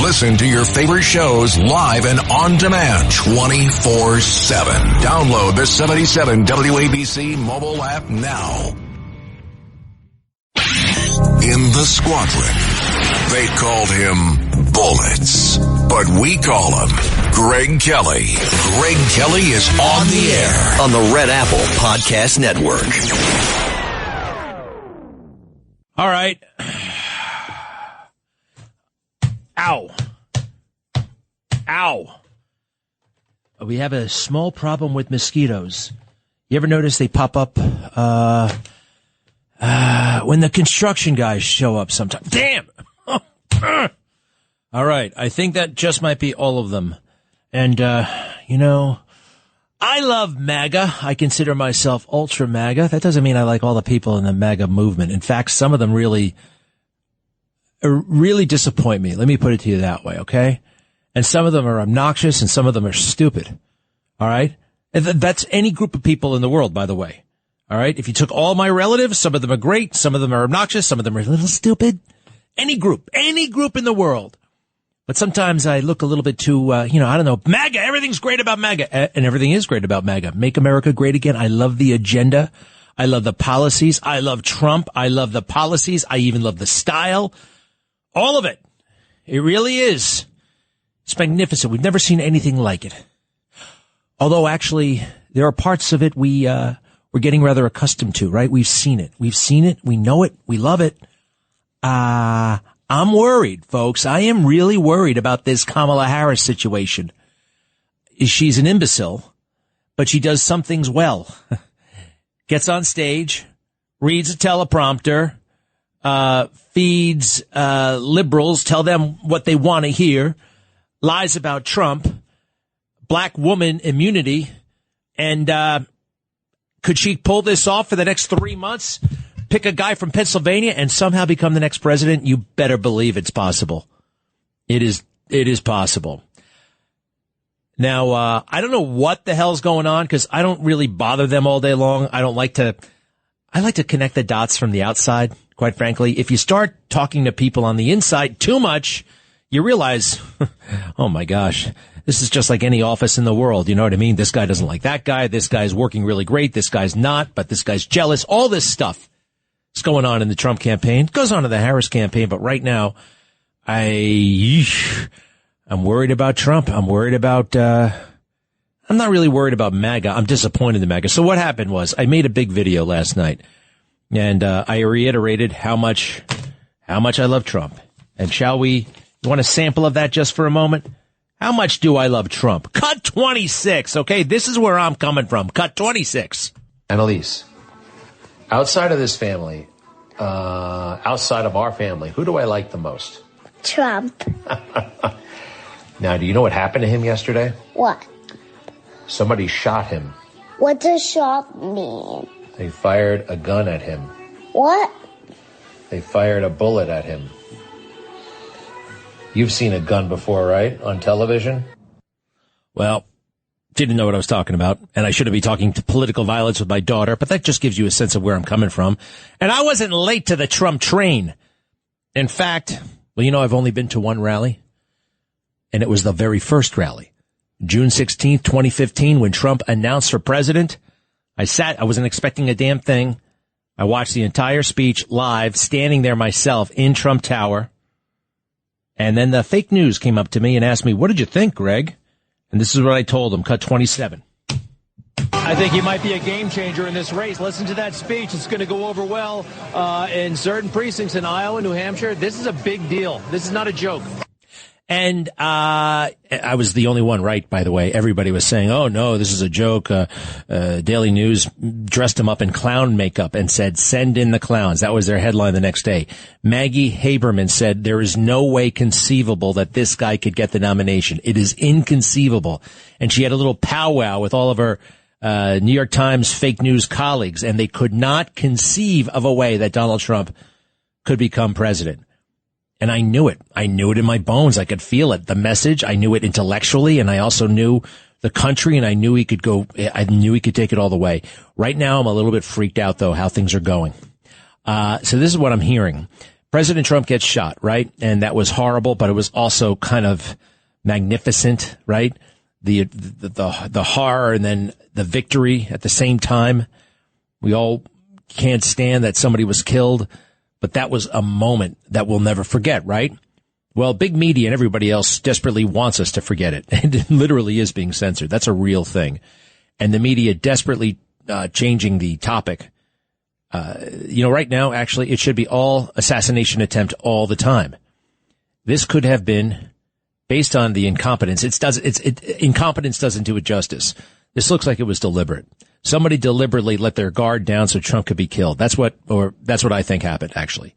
Listen to your favorite shows live and on demand 24/7. Download the 77 WABC mobile app now. In the squadron, they called him Bullets, but we call him Greg Kelly. Greg Kelly is on the air on the Red Apple Podcast Network. All right. Ow. Ow. We have a small problem with mosquitoes. You ever notice they pop up when the construction guys show up sometimes? Damn! All right. I think that just might be all of them. And, I love MAGA. I consider myself ultra MAGA. That doesn't mean I like all the people in the MAGA movement. In fact, some of them really disappoint me. Let me put it to you that way, okay? And some of them are obnoxious and some of them are stupid. All right? That's any group of people in the world, by the way. All right? If you took all my relatives, some of them are great, some of them are obnoxious, some of them are a little stupid. Any group in the world. But sometimes I look a little bit too, MAGA, everything's great about MAGA. And everything is great about MAGA. Make America great again. I love the agenda. I love the policies. I love Trump. I love the policies. I even love the style. All of it. It really is. It's magnificent. We've never seen anything like it. Although actually, there are parts of it we're getting rather accustomed to, right? We've seen it. We know it. We love it. I'm worried, folks. I am really worried about this Kamala Harris situation. She's an imbecile, but she does some things well. Gets on stage, reads a teleprompter, feeds liberals, tell them what they want to hear, lies about Trump, black woman immunity, and could she pull this off for the next 3 months? Pick a guy from Pennsylvania and somehow become the next president? You better believe it's possible. It is possible. Now, I don't know what the hell's going on because I don't really bother them all day long. I like to connect the dots from the outside, quite frankly. If you start talking to people on the inside too much, you realize, oh my gosh, this is just like any office in the world. You know what I mean? This guy doesn't like that guy. This guy's working really great. This guy's not, but this guy's jealous. All this stuff. What's going on in the Trump campaign? It goes on in the Harris campaign, but right now, I'm worried about Trump. I'm not really worried about MAGA. I'm disappointed in MAGA. So what happened was I made a big video last night and, I reiterated how much I love Trump. And you want a sample of that just for a moment? How much do I love Trump? Cut 26. Okay. This is where I'm coming from. Cut 26. Annalise. Outside of this family, outside of our family, who do I like the most? Trump. Now, do you know what happened to him yesterday? What? Somebody shot him. What does shot mean? They fired a gun at him. What? They fired a bullet at him. You've seen a gun before, right? On television? Well, didn't know what I was talking about, and I shouldn't be talking to political violence with my daughter, but that just gives you a sense of where I'm coming from. And I wasn't late to the Trump train. In fact, I've only been to one rally, and it was the very first rally. June 16th, 2015, when Trump announced for president. I wasn't expecting a damn thing. I watched the entire speech live, standing there myself in Trump Tower. And then the fake news came up to me and asked me, what did you think, Greg? And this is what I told him. Cut 27. I think he might be a game changer in this race. Listen to that speech. It's going to go over well in certain precincts in Iowa, New Hampshire. This is a big deal. This is not a joke. And I was the only one right, by the way. Everybody was saying, oh, no, this is a joke. Daily News dressed him up in clown makeup and said, send in the clowns. That was their headline the next day. Maggie Haberman said, there is no way conceivable that this guy could get the nomination. It is inconceivable. And she had a little powwow with all of her New York Times fake news colleagues, and they could not conceive of a way that Donald Trump could become president. And I knew it. I knew it in my bones. I could feel it. The message, I knew it intellectually, and I also knew the country, and I knew he could take it all the way. Right now, I'm a little bit freaked out, though, how things are going. So this is what I'm hearing. President Trump gets shot, right? And that was horrible, but it was also kind of magnificent, right? The horror and then the victory at the same time. We all can't stand that somebody was killed, but that was a moment that we'll never forget, right? Well, big media and everybody else desperately wants us to forget it. And it literally is being censored. That's a real thing. And the media desperately changing the topic. Right now, actually, it should be all assassination attempt all the time. This could have been based on the incompetence. Incompetence doesn't do it justice. This looks like it was deliberate. Somebody deliberately let their guard down so Trump could be killed. That's what I think happened, actually.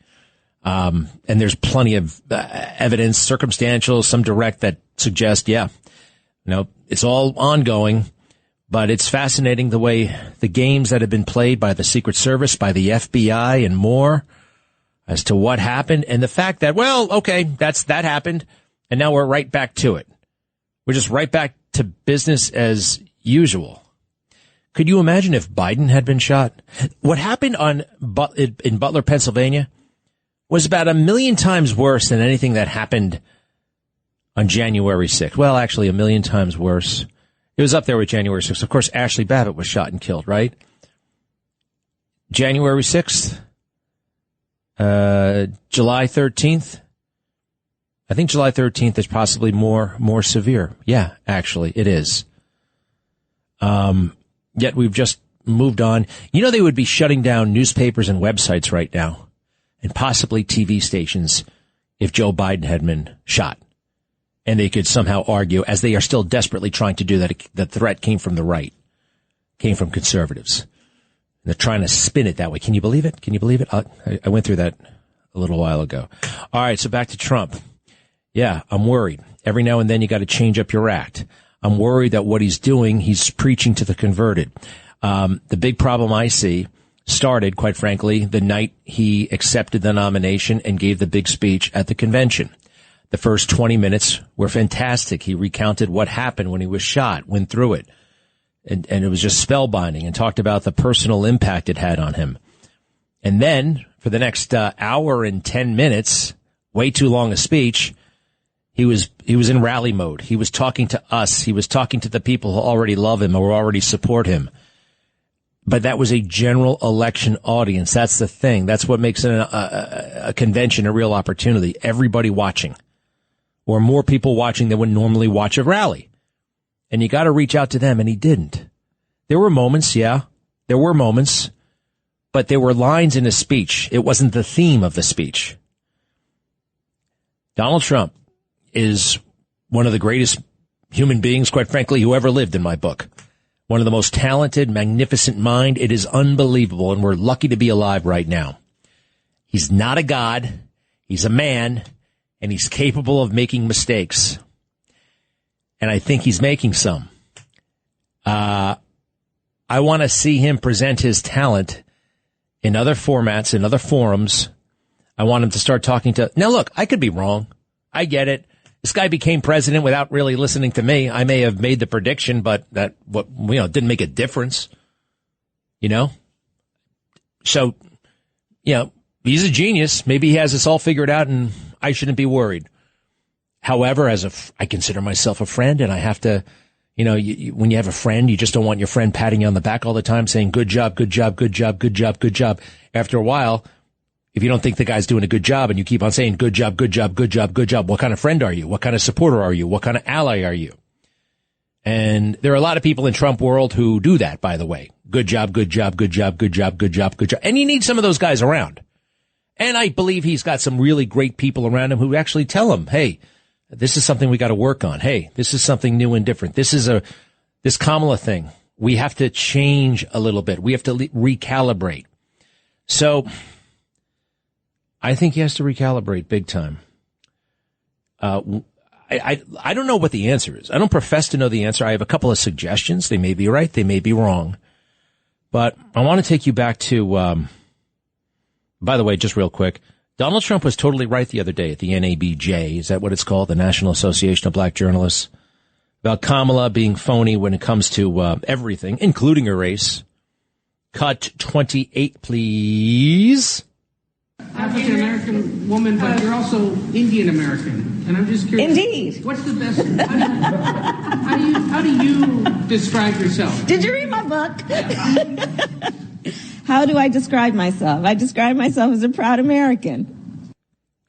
And there's plenty of evidence, circumstantial, some direct, that suggest, it's all ongoing, but it's fascinating the way the games that have been played by the Secret Service, by the FBI and more as to what happened. And the fact that, that happened. And now we're right back to it. We're just right back to business as usual. Could you imagine if Biden had been shot? What happened in Butler, Pennsylvania was about 1 million times worse than anything that happened on January 6th. Well, actually 1 million times worse. It was up there with January 6th. Of course, Ashley Babbitt was shot and killed, right? January 6th, July 13th. I think July 13th is possibly more severe. Yeah, actually, it is. Yet we've just moved on. They would be shutting down newspapers and websites right now, and possibly TV stations, if Joe Biden had been shot. And they could somehow argue, as they are still desperately trying to do, that the threat came from the right, came from conservatives. And they're trying to spin it that way. Can you believe it? I went through that a little while ago. All right, so back to Trump. Yeah, I'm worried. Every now and then you got to change up your act. I'm worried that what he's doing, he's preaching to the converted. The big problem I see started, quite frankly, the night he accepted the nomination and gave the big speech at the convention. The first 20 minutes were fantastic. He recounted what happened when he was shot, went through it. And it was just spellbinding, and talked about the personal impact it had on him. And then for the next hour and 10 minutes, way too long a speech, he was in rally mode. He was talking to us. He was talking to the people who already love him or already support him. But that was a general election audience. That's the thing. That's what makes a convention a real opportunity. Everybody watching, or more people watching than would normally watch a rally. And you got to reach out to them, and he didn't. There were moments, but there were lines in his speech. It wasn't the theme of the speech. Donald Trump is one of the greatest human beings, quite frankly, who ever lived in my book. One of the most talented, magnificent mind. It is unbelievable, and we're lucky to be alive right now. He's not a god. He's a man, and he's capable of making mistakes. And I think he's making some. I want to see him present his talent in other formats, in other forums. I want him to start talking to... Now, look, I could be wrong. I get it. This guy became president without really listening to me. I may have made the prediction, but that didn't make a difference. So, he's a genius. Maybe he has this all figured out, and I shouldn't be worried. However, I consider myself a friend, and I have to, when you have a friend, you just don't want your friend patting you on the back all the time, saying good job, good job, good job, good job, good job. After a while, if you don't think the guy's doing a good job and you keep on saying good job, good job, good job, good job, what kind of friend are you? What kind of supporter are you? What kind of ally are you? And there are a lot of people in Trump world who do that, by the way. Good job, good job, good job, good job, good job, good job. And you need some of those guys around. And I believe he's got some really great people around him who actually tell him, hey, this is something we got to work on. Hey, this is something new and different. This Kamala thing, we have to change a little bit. We have to recalibrate. So I think he has to recalibrate big time. I don't know what the answer is. I don't profess to know the answer. I have a couple of suggestions. They may be right. They may be wrong. But I want to take you back to, by the way, just real quick, Donald Trump was totally right the other day at the NABJ. Is that what it's called? The National Association of Black Journalists. About Kamala being phony when it comes to everything, including her race. Cut 28, please. African American woman, but you're also Indian American, and I'm just curious. Indeed. What's the best? How do you describe yourself? Did you read my book? How do I describe myself? I describe myself as a proud American.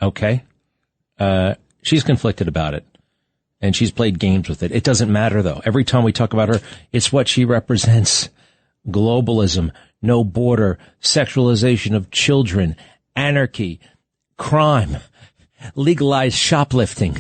Okay. She's conflicted about it, and she's played games with it. It doesn't matter, though. Every time we talk about her, it's what she represents. Globalism, no border, sexualization of children, anarchy, crime, legalized shoplifting,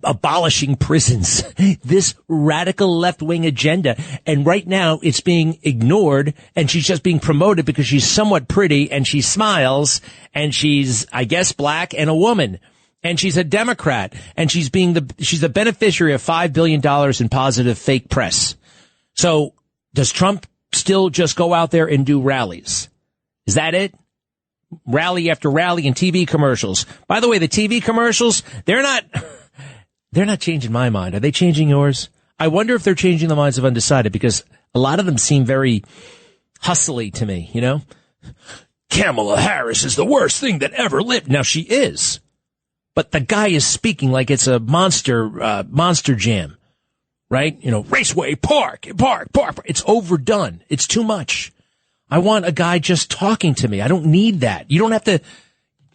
abolishing prisons, this radical left-wing agenda. And right now it's being ignored, and she's just being promoted because she's somewhat pretty and she smiles, and she's, I guess, black and a woman, and she's a Democrat, and she's the beneficiary of $5 billion in positive fake press. So does Trump still just go out there and do rallies? Is that it? Rally after rally and TV commercials. By the way, the TV commercials, they're not changing my mind. Are they changing yours? I wonder if they're changing the minds of undecided, because a lot of them seem very hustly to me, you know? Kamala Harris is the worst thing that ever lived. Now, she is. But the guy is speaking like it's a monster jam, right? You know, Raceway, park. It's overdone. It's too much. I want a guy just talking to me. I don't need that. You don't have to.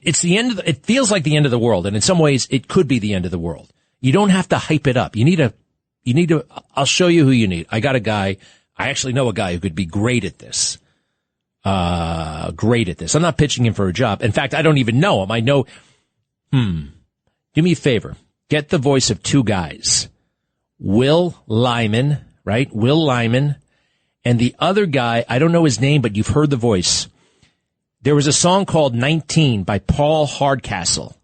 It's the end it feels like the end of the world. And in some ways, it could be the end of the world. You don't have to hype it up. I'll show you who you need. I got a guy. I actually know a guy who could be great at this. I'm not pitching him for a job. In fact, I don't even know him. I know. Do me a favor. Get the voice of two guys. Will Lyman, right? Will Lyman. And the other guy, I don't know his name, but you've heard the voice. There was a song called 19 by Paul Hardcastle.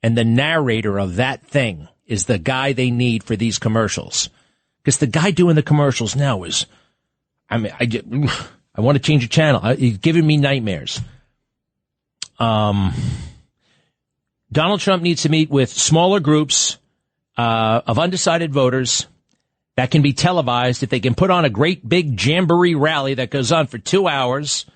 And the narrator of that thing is the guy they need for these commercials. Because the guy doing the commercials now is, I want to change the channel. He's giving me nightmares. Donald Trump needs to meet with smaller groups of undecided voters that can be televised. If they can put on a great big jamboree rally that goes on for 2 hours.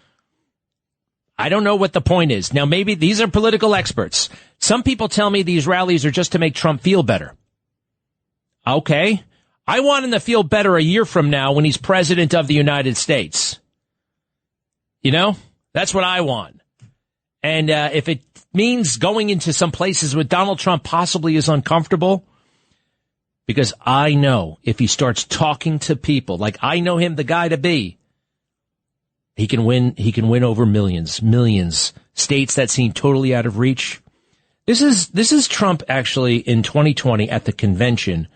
I don't know what the point is. Now, maybe these are political experts. Some people tell me these rallies are just to make Trump feel better. Okay. I want him to feel better a year from now when he's president of the United States. You know, that's what I want. And if it means going into some places where Donald Trump possibly is uncomfortable, because I know if he starts talking to people like I know him the guy to be, he can win over millions, states that seem totally out of reach. This is Trump actually in 2020 at the convention.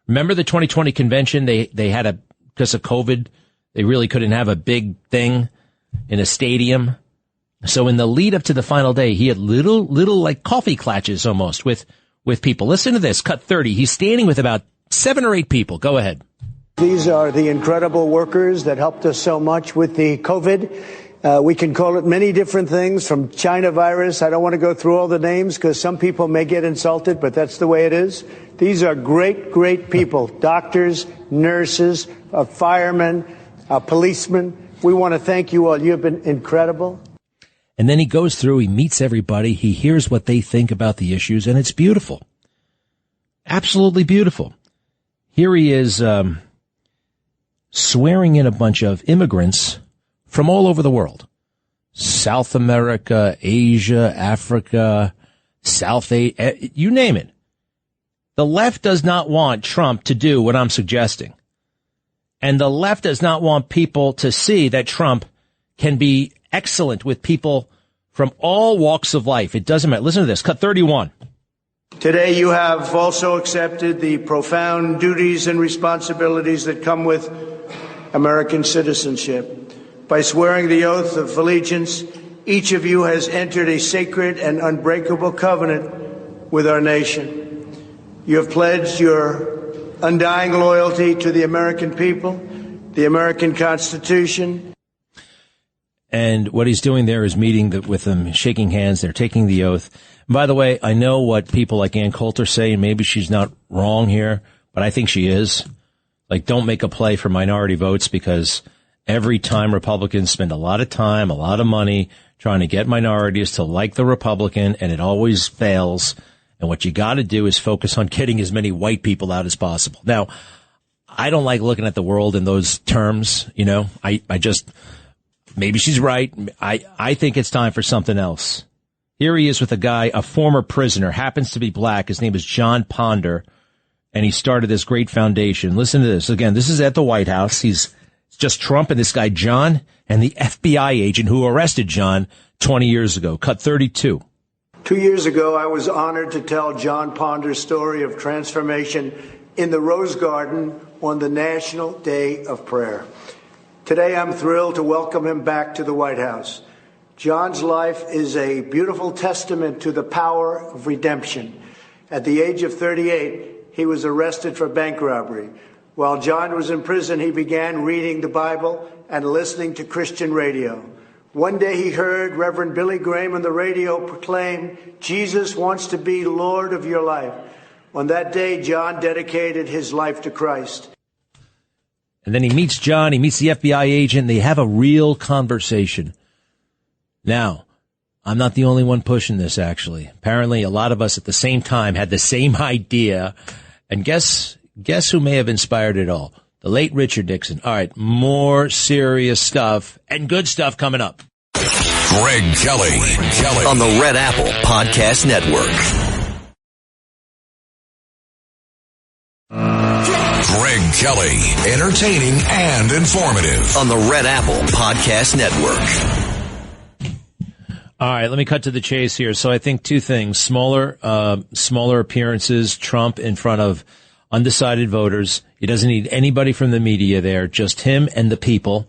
Remember the 2020 convention? They had because of COVID, they really couldn't have a big thing in a stadium. So in the lead up to the final day, he had little like coffee clatches almost with people. Listen to this. Cut 30. He's standing with about 7 or 8 people. Go ahead. These are the incredible workers that helped us so much with the COVID. We can call it many different things, from China virus. I don't want to go through all the names because some people may get insulted, but that's the way it is. These are great people. Doctors, nurses, firemen, policemen. We want to thank you all. You have been incredible. And then he goes through, he meets everybody, he hears what they think about the issues, and it's beautiful. Absolutely beautiful. Here he is swearing in a bunch of immigrants from all over the world. South America, Asia, Africa, South Asia, you name it. The left does not want Trump to do what I'm suggesting. And the left does not want people to see that Trump can be excellent with people from all walks of life. It doesn't matter. Listen to this. Cut 31. Today you have also accepted the profound duties and responsibilities that come with American citizenship. By swearing the oath of allegiance, each of you has entered a sacred and unbreakable covenant with our nation. You have pledged your undying loyalty to the American people, the American Constitution. And what he's doing there is meeting with them, shaking hands. They're taking the oath. And by the way, I know what people like Ann Coulter say, and maybe she's not wrong here, but I think she is. Like, don't make a play for minority votes, because every time Republicans spend a lot of time, a lot of money trying to get minorities to like the Republican, and it always fails. And what you got to do is focus on getting as many white people out as possible. Now, I don't like looking at the world in those terms. You know, I just, maybe she's right. I think it's time for something else. Here he is with a guy, a former prisoner, happens to be black. His name is John Ponder, and he started this great foundation. Listen to this. Again, this is at the White House. It's just Trump and this guy, John, and the FBI agent who arrested John 20 years ago. Cut 32. 2 years ago, I was honored to tell John Ponder's story of transformation in the Rose Garden on the National Day of Prayer. Today, I'm thrilled to welcome him back to the White House. John's life is a beautiful testament to the power of redemption. At the age of 38, he was arrested for bank robbery. While John was in prison, he began reading the Bible and listening to Christian radio. One day he heard Reverend Billy Graham on the radio proclaim, "Jesus wants to be Lord of your life." On that day, John dedicated his life to Christ. And then he meets John, he meets the FBI agent, they have a real conversation. Now, I'm not the only one pushing this, actually. Apparently, a lot of us at the same time had the same idea. And guess who may have inspired it all? The late Richard Nixon. All right, more serious stuff and good stuff coming up. Greg Kelly on the Red Apple Podcast Network. Greg Kelly, entertaining and informative on the Red Apple Podcast Network. All right, let me cut to the chase here. So I think two things: smaller appearances, Trump in front of undecided voters. He doesn't need anybody from the media there, just him and the people.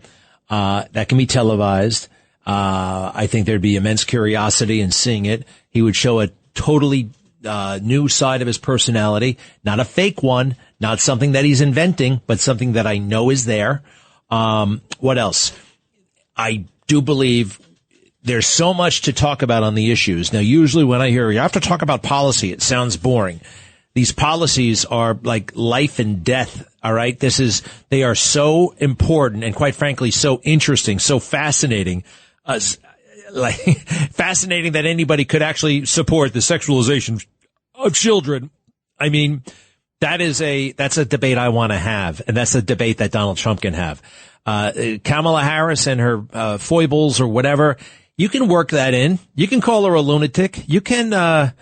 That can be televised. I think there'd be immense curiosity in seeing it. He would show a totally new side of his personality, not a fake one, not something that he's inventing, but something that I know is there. What else? I do believe there's so much to talk about on the issues. Now, usually when I hear you have to talk about policy, it sounds boring. These policies are like life and death. All right. They are so important and quite frankly, so interesting, so fascinating, fascinating that anybody could actually support the sexualization of children. I mean, that's a debate I want to have. And that's a debate that Donald Trump can have. Kamala Harris and her, foibles or whatever. You can work that in. You can call her a lunatic. You can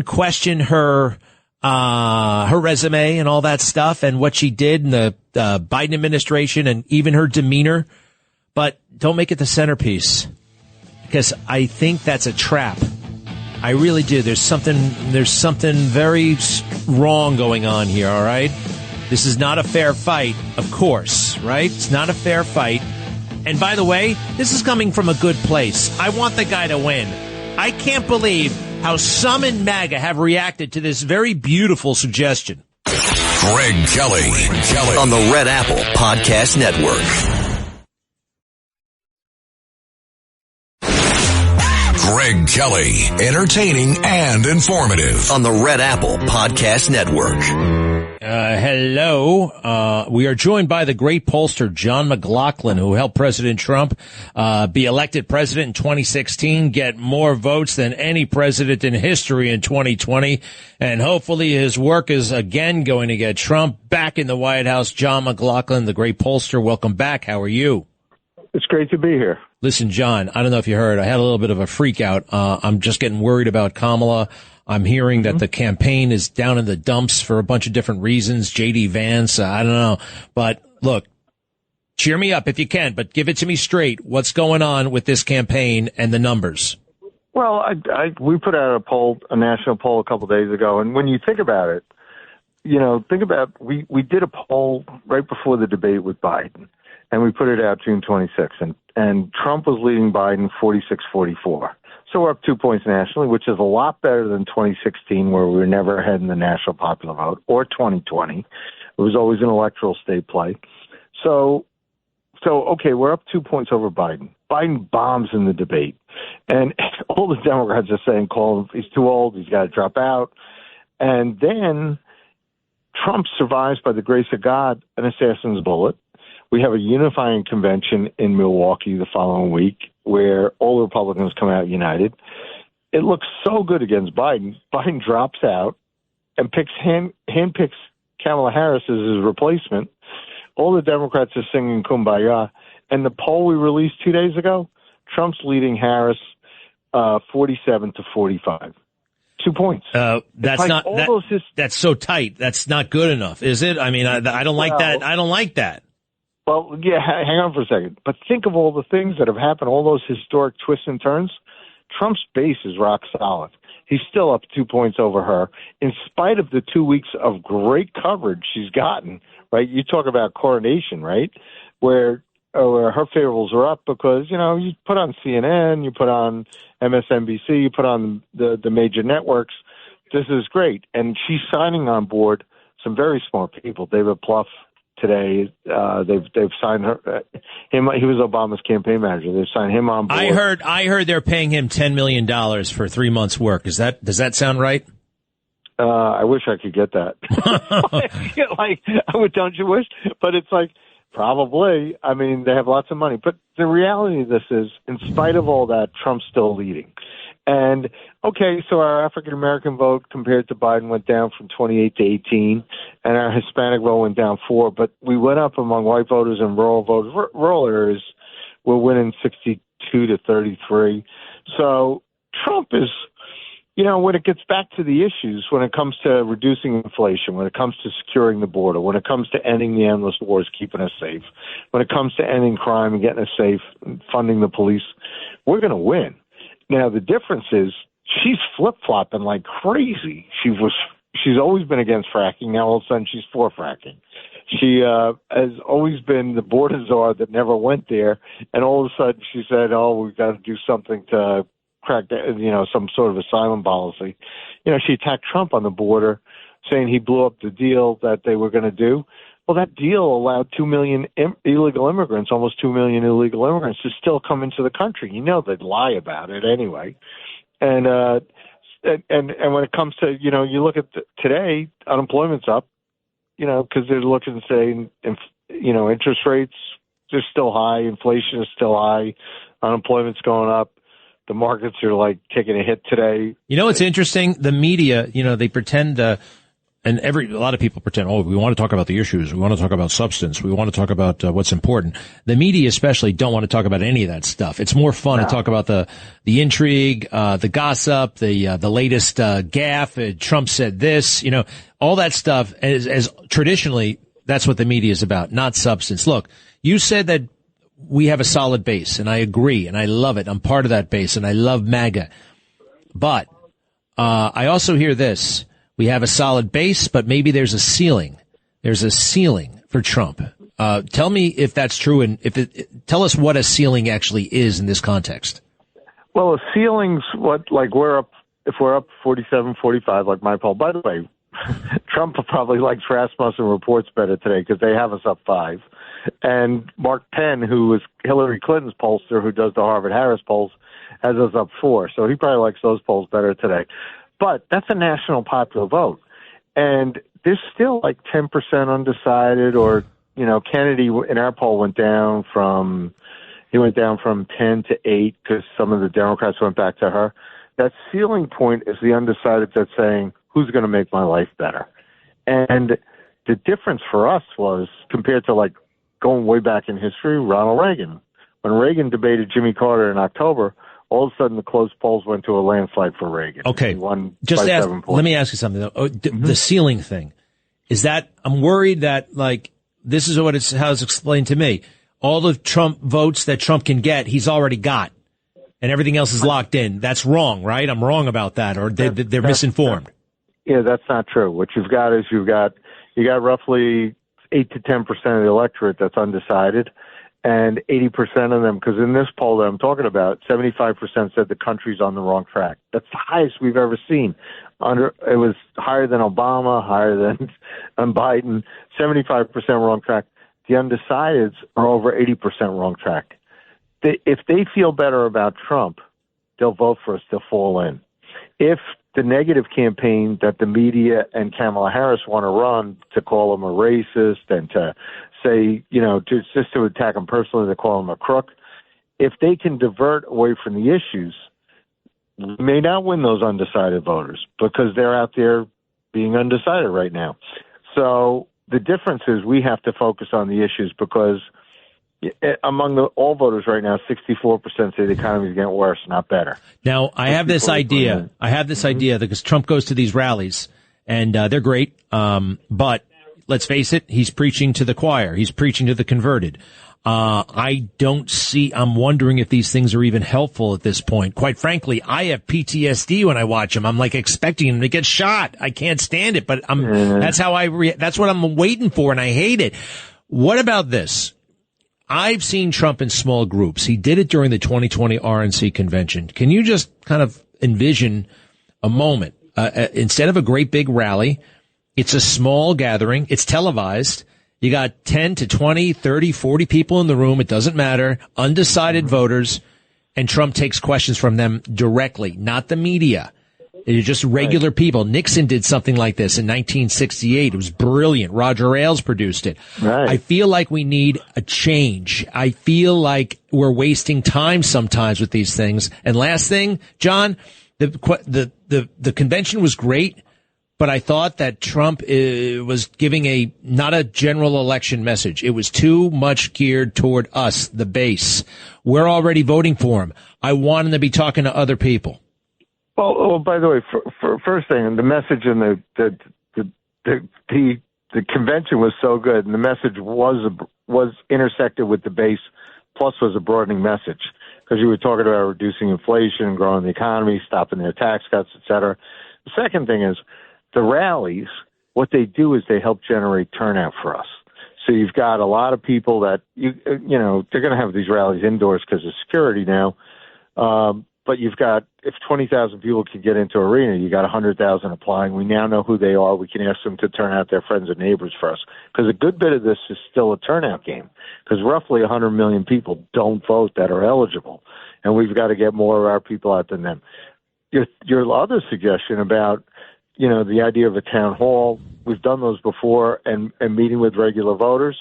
question her resume and all that stuff and what she did in the Biden administration and even her demeanor, but don't make it the centerpiece, because I think that's a trap. I really do. There's something very wrong going on here. All right. This is not a fair fight, of course, right? It's not a fair fight. And by the way, this is coming from a good place. I want the guy to win. I can't believe how some in MAGA have reacted to this very beautiful suggestion. Greg Kelly on the Red Apple Podcast Network. Greg Kelly, entertaining and informative on the Red Apple Podcast Network. Hello. We are joined by the great pollster, John McLaughlin, who helped President Trump be elected president in 2016, get more votes than any president in history in 2020. And hopefully his work is again going to get Trump back in the White House. John McLaughlin, the great pollster, welcome back. How are you? It's great to be here. Listen, John, I don't know if you heard, I had a little bit of a freak out. I'm just getting worried about Kamala. I'm hearing that the campaign is down in the dumps for a bunch of different reasons. J.D. Vance, I don't know. But look, cheer me up if you can, but give it to me straight. What's going on with this campaign and the numbers? Well, we put out a national poll a couple of days ago, and when you think about it, we did a poll right before the debate with Biden, and we put it out June 26th, and Trump was leading Biden 46-44. So we're up 2 points nationally, which is a lot better than 2016, where we were never ahead in the national popular vote, or 2020. It was always an electoral state play. So okay, we're up 2 points over Biden. Biden bombs in the debate. And all the Democrats are saying, call him, he's too old, he's got to drop out. And then Trump survives, by the grace of God, an assassin's bullet. We have a unifying convention in Milwaukee the following week where all the Republicans come out united. It looks so good against Biden. Biden drops out and handpicks Kamala Harris as his replacement. All the Democrats are singing Kumbaya. And the poll we released 2 days ago, Trump's leading Harris 47 to 45. 2 points. That's so tight. That's not good enough, is it? I mean, I don't like that. I don't like that. Well, yeah, hang on for a second. But think of all the things that have happened, all those historic twists and turns. Trump's base is rock solid. He's still up 2 points over her, in spite of the 2 weeks of great coverage she's gotten, right? You talk about coronation, right? Where her favorables are up because, you put on CNN, you put on MSNBC, you put on the major networks. This is great. And she's signing on board some very smart people. David Plouffe today, they've signed him. He was Obama's campaign manager. They've signed him on board. I heard they're paying him $10 million for 3 months' work. Does that sound right? I wish I could get that. Don't you wish? But it's like, probably. I mean, they have lots of money. But the reality of this is, in spite of all that, Trump's still leading. And, okay, so our African-American vote compared to Biden went down from 28 to 18, and our Hispanic vote went down 4. But we went up among white voters and rural voters. Rural areas were winning 62 to 33. So Trump is, when it gets back to the issues, when it comes to reducing inflation, when it comes to securing the border, when it comes to ending the endless wars, keeping us safe, when it comes to ending crime and getting us safe, and funding the police, we're going to win. Now, the difference is she's flip-flopping like crazy. She's always been against fracking. Now, all of a sudden, she's for fracking. She has always been the border czar that never went there. And all of a sudden, she said, we've got to do something to crack down, some sort of asylum policy. She attacked Trump on the border, saying he blew up the deal that they were going to do. Well, that deal allowed 2 million illegal immigrants, almost 2 million illegal immigrants, to still come into the country. They'd lie about it anyway. And when it comes to, you look at today, unemployment's up, because they're looking to say, interest rates, they're still high, inflation is still high, unemployment's going up. The markets are like taking a hit today. It's interesting. The media, they pretend, and a lot of people pretend, we want to talk about the issues. We want to talk about substance. We want to talk about what's important. The media especially don't want to talk about any of that stuff. It's more fun to talk about the intrigue, the gossip, the latest gaffe. Trump said this, all that stuff as traditionally, that's what the media is about, not substance. Look, you said that we have a solid base, and I agree, and I love it. I'm part of that base, and I love MAGA. But I also hear this. We have a solid base, but maybe there's a ceiling. There's a ceiling for Trump. Tell me if that's true, and tell us what a ceiling actually is in this context. Well, a ceiling's if we're up 47, 45, like my poll. By the way, Trump probably likes Rasmussen reports better today because they have us up 5. And Mark Penn, who is Hillary Clinton's pollster, who does the Harvard-Harris polls, has us up 4. So he probably likes those polls better today. But that's a national popular vote. And there's still like 10% undecided, or, Kennedy in our poll went down from 10 to 8 because some of the Democrats went back to her. That ceiling point is the undecided that's saying, who's going to make my life better? And the difference for us was, compared to going way back in history, Ronald Reagan. When Reagan debated Jimmy Carter in October, all of a sudden the closed polls went to a landslide for Reagan. Okay. He won Just by 7 points. Let me ask you something, though. The ceiling thing. Is that, I'm worried that, this is how it's explained to me. All the Trump votes that Trump can get, he's already got. And everything else is locked in. That's wrong, right? I'm wrong about that, or they're misinformed. Yeah, that's not true. What you've got is you got roughly 8 to 10% of the electorate that's undecided, and 80% of them, because in this poll that I'm talking about, 75% said the country's on the wrong track. That's the highest we've ever seen. It was higher than Obama, higher than Biden. 75% wrong track. The undecideds are over 80% wrong track. If they feel better about Trump, they'll vote for us to fall in. If the negative campaign that the media and Kamala Harris want to run to call him a racist and to say, just to attack him personally, to call him a crook. If they can divert away from the issues, we may not win those undecided voters because they're out there being undecided right now. So the difference is we have to focus on the issues because among all voters right now, 64% say the economy is getting worse, not better. Now, I have this idea. Because Trump goes to these rallies, and they're great. But let's face it, he's preaching to the choir. He's preaching to the converted. I'm wondering if these things are even helpful at this point. Quite frankly, I have PTSD when I watch him. I'm like expecting him to get shot. I can't stand it, but that's what I'm waiting for, and I hate it. What about this? I've seen Trump in small groups. He did it during the 2020 RNC convention. Can you just kind of envision a moment? Instead of a great big rally, it's a small gathering. It's televised. You got 10 to 20, 30, 40 people in the room. It doesn't matter. Undecided voters. And Trump takes questions from them directly, not the media. They're just regular people. Nixon did something like this in 1968. It was brilliant. Roger Ailes produced it. Right. I feel like we need a change. I feel like we're wasting time sometimes with these things. And last thing, John, the convention was great, but I thought that Trump was giving not a general election message. It was too much geared toward us, the base. We're already voting for him. I want him to be talking to other people. Well, by the way, for first thing, the message in the convention was so good, and the message was intersected with the base, plus was a broadening message because you were talking about reducing inflation, growing the economy, stopping their tax cuts, et cetera. The second thing is the rallies. What they do is they help generate turnout for us. So you've got a lot of people that they're going to have these rallies indoors because of security now. But you've got, if 20,000 people can get into arena, you got 100,000 applying. We now know who they are. We can ask them to turn out their friends and neighbors for us. Because a good bit of this is still a turnout game. Because roughly 100 million people don't vote that are eligible. And we've got to get more of our people out than them. Your other suggestion about, the idea of a town hall, we've done those before, and meeting with regular voters.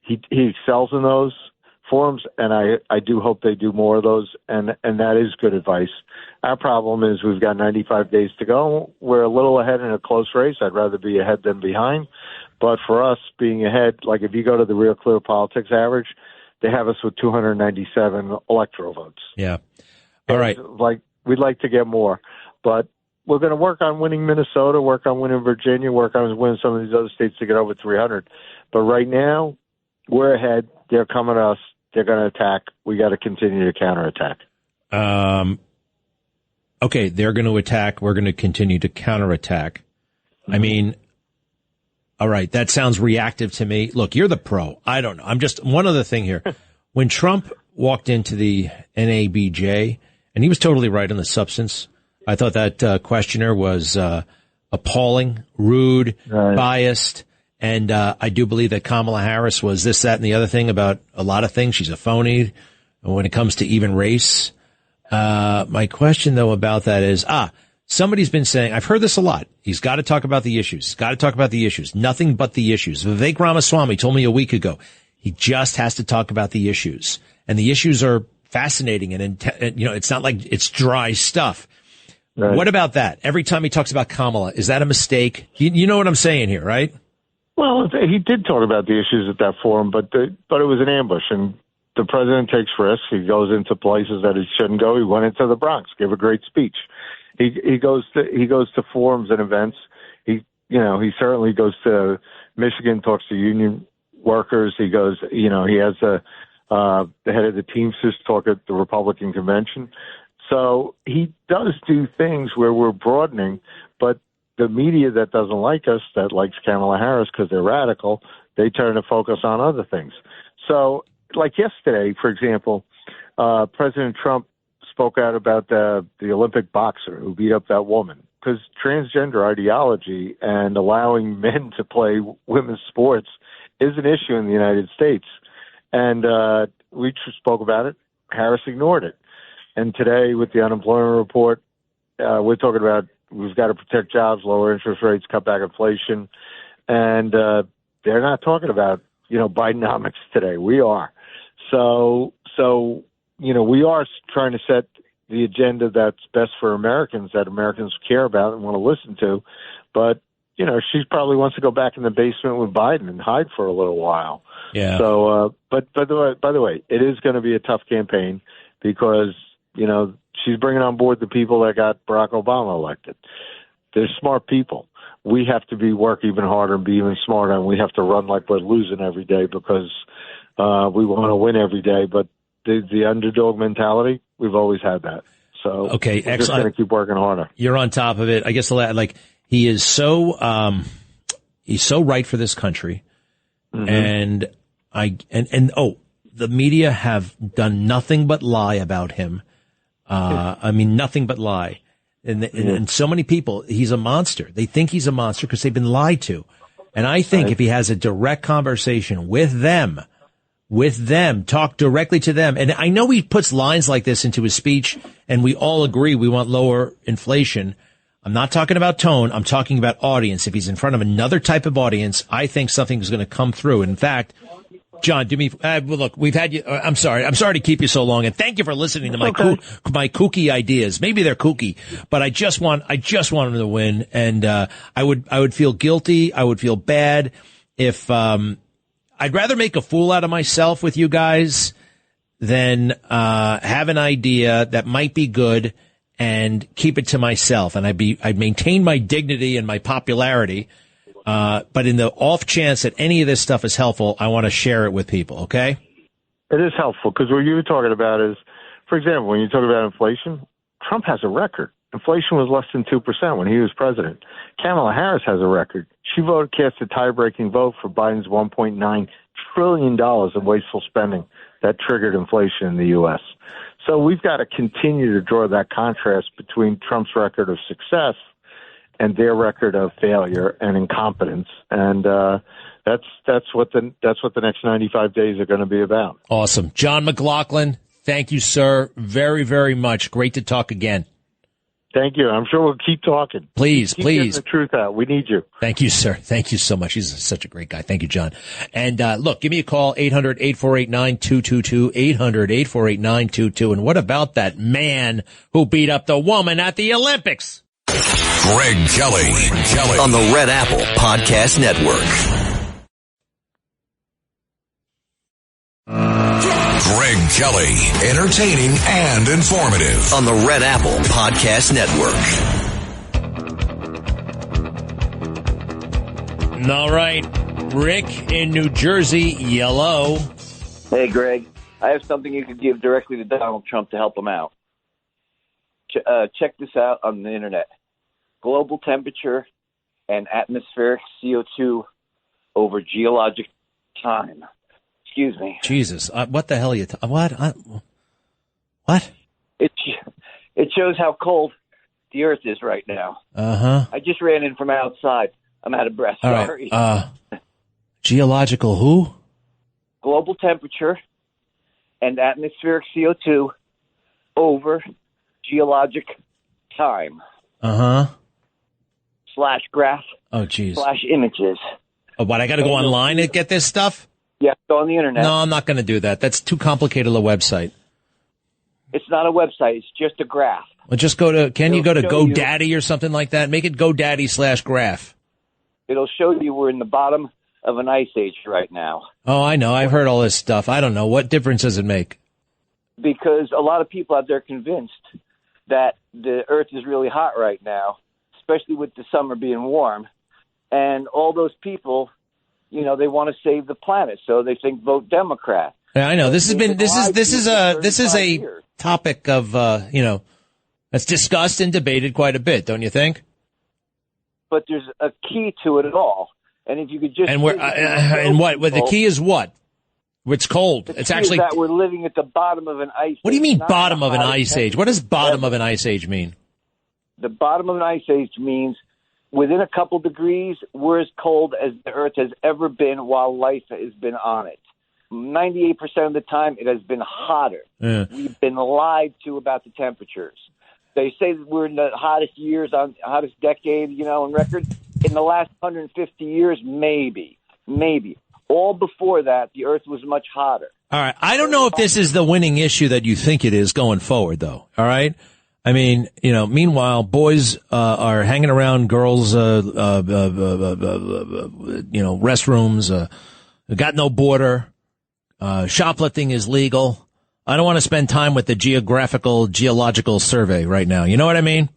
He excels in those forums, and I do hope they do more of those, and that is good advice. Our problem is we've got 95 days to go. We're a little ahead in a close race. I'd rather be ahead than behind. But for us, being ahead, like if you go to the Real Clear Politics average, they have us with 297 electoral votes. Yeah. All right. We'd like to get more. But we're going to work on winning Minnesota, work on winning Virginia, work on winning some of these other states to get over 300. But right now, we're ahead. They're coming at us. They're going to attack. We got to continue to counterattack. Okay, they're going to attack. We're going to continue to counterattack. Mm-hmm. I mean, all right, that sounds reactive to me. Look, you're the pro. I don't know. I'm just one other thing here. When Trump walked into the NABJ, and he was totally right on the substance, I thought that questioner was appalling, rude, biased. And I do believe that Kamala Harris was this, that, and the other thing about a lot of things. She's a phony when it comes to even race. My question, though, about that is, somebody's been saying, I've heard this a lot. He's got to talk about the issues. Got to talk about the issues. Nothing but the issues. Vivek Ramaswamy told me a week ago, he just has to talk about the issues. And the issues are fascinating. And it's not like it's dry stuff. Right. What about that? Every time he talks about Kamala, is that a mistake? You know what I'm saying here, right? Well, he did talk about the issues at that forum, but it was an ambush, and the president takes risks. He goes into places that he shouldn't go. He went into the Bronx, gave a great speech. He goes to forums and events. He certainly goes to Michigan, talks to union workers. He goes, he has the head of the Teamsters talk at the Republican convention. So he does do things where we're broadening, but the media that doesn't like us, that likes Kamala Harris because they're radical, they turn to focus on other things. So, like yesterday, for example, President Trump spoke out about the Olympic boxer who beat up that woman, because transgender ideology and allowing men to play women's sports is an issue in the United States. And we spoke about it. Harris ignored it. And today, with the unemployment report, we're talking about we've got to protect jobs, lower interest rates, cut back inflation. And they're not talking about, Bidenomics today. We are. So we are trying to set the agenda that's best for Americans, that Americans care about and want to listen to. But, she probably wants to go back in the basement with Biden and hide for a little while. Yeah. So, but by the way, it is going to be a tough campaign because, she's bringing on board the people that got Barack Obama elected. They're smart people. We have to work even harder and be even smarter, and we have to run like we're losing every day because we want to win every day. But the underdog mentality, we've always had that. So okay, we're just going to keep working harder. You're on top of it. I guess he is so he's so right for this country, and the media have done nothing but lie about him. Nothing but lie. And so many people, he's a monster. They think he's a monster because they've been lied to. And I think if he has a direct conversation with them, talk directly to them. And I know he puts lines like this into his speech, and we all agree we want lower inflation. I'm not talking about tone. I'm talking about audience. If he's in front of another type of audience, I think something is going to come through. And in fact, John, look, we've had you. I'm sorry to keep you so long, and thank you for listening to my kooky ideas. Maybe they're kooky, but I just want him to win, and I would feel guilty. I would feel bad if I'd rather make a fool out of myself with you guys than have an idea that might be good and keep it to myself, and I'd maintain my dignity and my popularity. But in the off chance that any of this stuff is helpful, I want to share it with people, okay? It is helpful because what you were talking about is, for example, when you talk about inflation, Trump has a record. Inflation was less than 2% when he was president. Kamala Harris has a record. She cast a tie-breaking vote for Biden's $1.9 trillion of wasteful spending that triggered inflation in the U.S. So we've got to continue to draw that contrast between Trump's record of success and their record of failure and incompetence, and that's what the next 95 days are going to be about. Awesome, John McLaughlin. Thank you, sir, very, very much. Great to talk again. Thank you. I'm sure we'll keep talking. Please. Getting the truth out. We need you. Thank you, sir. Thank you so much. He's such a great guy. Thank you, John. And look, give me a call, 800-848-9222, 800-848-9222. And what about that man who beat up the woman at the Olympics? Greg Kelly on the Red Apple Podcast Network. Greg Kelly, entertaining and informative on the Red Apple Podcast Network. All right, Rick in New Jersey, yellow. Hey, Greg, I have something you could give directly to Donald Trump to help him out. Check this out on the internet. Global temperature and atmospheric CO2 over geologic time. Excuse me. Jesus, what the hell are you? What? What? It shows how cold the Earth is right now. I just ran in from outside. I'm out of breath. Sorry. Right. Geological who? Global temperature and atmospheric CO2 over geologic time. /graph. Oh, geez. /images. Oh, what? I got to go online and get this stuff? Yeah, go on the internet. No, I'm not going to do that. That's too complicated a website. It's not a website. It's just a graph. Well, just go to, you go to GoDaddy or something like that? Make it GoDaddy /graph. It'll show you we're in the bottom of an ice age right now. Oh, I know. I've heard all this stuff. I don't know. What difference does it make? Because a lot of people out there are convinced that the Earth is really hot right now, especially with the summer being warm. And all those people, they want to save the planet, so they think vote Democrat. Yeah, I know. This is a topic of that's discussed and debated quite a bit, don't you think? But there's a key to it all, and if you could just the key is what? It's cold. It's actually that we're living at the bottom of an ice. What do you mean bottom of an ice age? What does bottom of an ice age mean? The bottom of an ice age means within a couple degrees, we're as cold as the Earth has ever been while life has been on it. 98% of the time, it has been hotter. Yeah. We've been lied to about the temperatures. They say that we're in the hottest decade, in record. In the last 150 years, maybe. All before that, the Earth was much hotter. All right. I don't know if this is the winning issue that you think it is going forward, though. All right. I mean, meanwhile, boys are hanging around girls' restrooms. Got no border. Shoplifting is legal. I don't want to spend time with the geological survey right now. You know what I mean?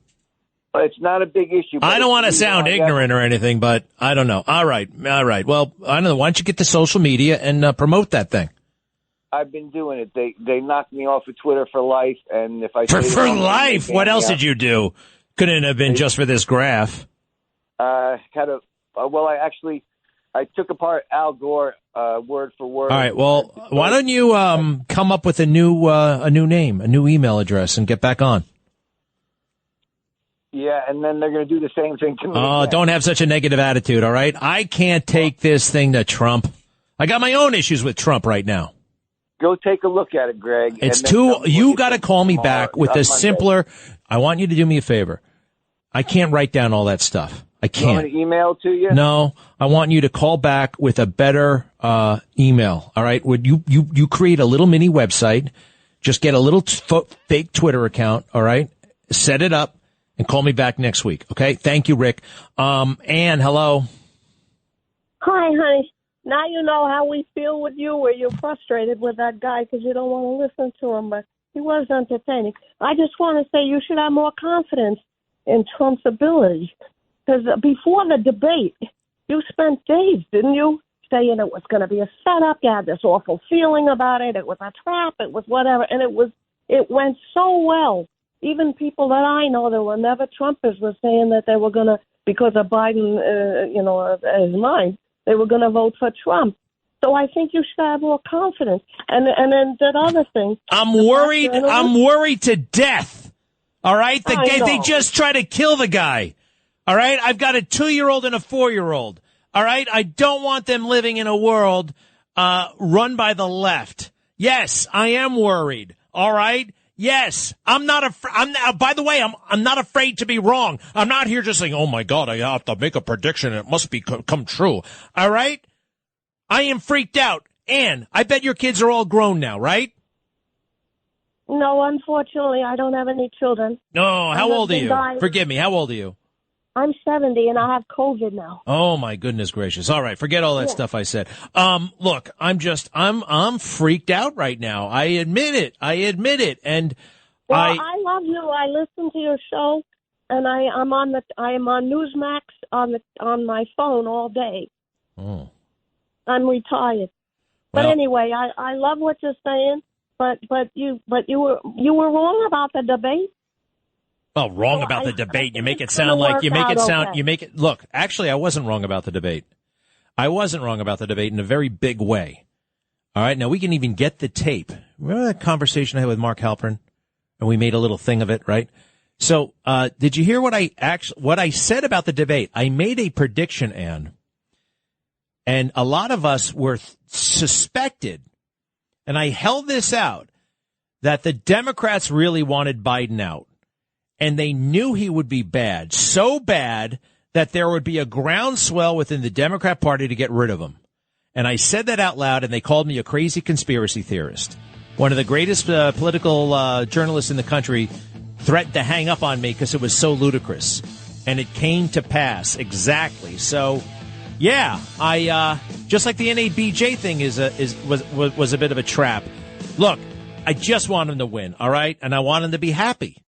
It's not a big issue. I don't want to sound ignorant or anything, but I don't know. All right. Well, I don't know. Why don't you get to social media and promote that thing? I've been doing it. They knocked me off of Twitter for life, and if I for life, what else did you do? Couldn't have been just for this graph. I took apart Al Gore word for word. All right. Well, why don't you come up with a new name, a new email address, and get back on? Yeah, and then they're going to do the same thing to me. Oh, don't have such a negative attitude. All right. I can't take this thing to Trump. I got my own issues with Trump right now. Go take a look at it, Greg. It's you got to call me back with a simpler. I want you to do me a favor. I can't write down all that stuff. I can't. You want me to email to you? No, I want you to call back with a better email. All right. Would you create a little mini website? Just get a little fake Twitter account. All right. Set it up and call me back next week. Okay. Thank you, Rick. Ann, hello. Hi, honey. Now you know how we feel with you, where you're frustrated with that guy because you don't want to listen to him, but he was entertaining. I just want to say you should have more confidence in Trump's ability, because before the debate, you spent days, didn't you, saying it was going to be a setup. You had this awful feeling about it. It was a trap. It was whatever, and it went so well. Even people that I know that were never Trumpers were saying that they were going to, because of Biden, his mind, they were going to vote for Trump. So I think you should have more confidence. And then that other thing. I'm worried to death. All right? They just try to kill the guy. All right? I've got a 2-year-old and a 4-year-old. All right? I don't want them living in a world run by the left. Yes, I am worried. All right? Yes, by the way, I'm not afraid to be wrong. I'm not here just saying, oh my God, I have to make a prediction. It must come true. All right. I am freaked out. Ann, I bet your kids are all grown now, right? No, unfortunately, I don't have any children. No. How old are you? Forgive me. How old are you? I'm 70 and I have COVID now. Oh my goodness gracious. All right. Forget all that stuff I said. Look, I'm freaked out right now. I admit it. And I love you. I listen to your show and I am on Newsmax on my phone all day. Oh. I'm retired. But anyway, I love what you're saying, but you were wrong about the debate. Well, wrong about the debate. You make it sound like look, actually, I wasn't wrong about the debate. I wasn't wrong about the debate in a very big way. All right. Now we can even get the tape. Remember that conversation I had with Mark Halperin and we made a little thing of it, right? So, did you hear what I said about the debate? I made a prediction, Ann, and a lot of us were suspected, and I held this out, that the Democrats really wanted Biden out. And they knew he would be bad, so bad that there would be a groundswell within the Democrat Party to get rid of him. And I said that out loud, and they called me a crazy conspiracy theorist. One of the greatest political journalists in the country threatened to hang up on me because it was so ludicrous. And it came to pass exactly. So, yeah, I just like the NABJ thing was a bit of a trap. Look, I just want him to win, all right, and I want him to be happy.